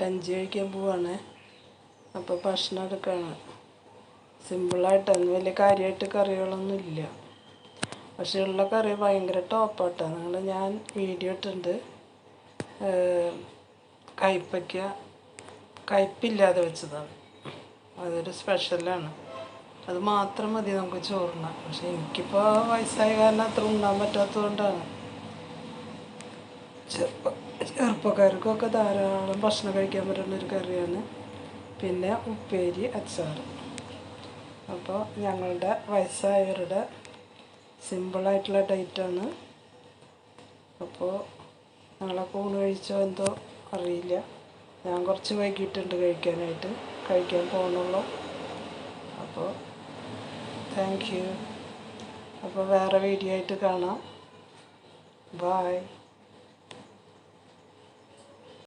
Lunch കഴിക്കാൻ പോവാണ്. അപ്പോൾ ഭക്ഷണം എടുക്കുകയാണ്. സിമ്പിളായിട്ടാണ്, വലിയ കാര്യമായിട്ട് കറികളൊന്നും ഇല്ല. പക്ഷേ ഉള്ള കറി ഭയങ്കര ടോപ്പായിട്ടാണ്. ഞാൻ വീഡിയോ ഇട്ടിട്ടുണ്ട്. കയ്പ്പില്ലാതെ വെച്ചതാണ്. അതൊരു സ്പെഷ്യലാണ്. അത് മാത്രം മതി നമുക്ക് ചോറിനാൻ. പക്ഷെ എനിക്കിപ്പോൾ വയസ്സായ കാരണം അത്ര ഉണ്ണാൻ പറ്റാത്തത് കൊണ്ടാണ്. ചെറുപ്പക്കാർക്കൊക്കെ ധാരാളം ഭക്ഷണം കഴിക്കാൻ പറ്റുന്നൊരു കറിയാണ്. പിന്നെ ഉപ്പേരി, അച്ചാർ. അപ്പോൾ ഞങ്ങളുടെ വയസ്സായവരുടെ സിമ്പിളായിട്ടുള്ള ഡയറ്റാണ്. അപ്പോൾ ഞങ്ങളൊക്കെ ഊണ് കഴിച്ചോ എന്തോ അറിയില്ല. ഞാൻ കുറച്ച് വൈകിട്ടുണ്ട് കഴിക്കാൻ പോകുന്നുള്ളൂ. അപ്പോൾ താങ്ക് യു. അപ്പോൾ വേറെ വീഡിയോ ആയിട്ട് കാണാം. ബൈ.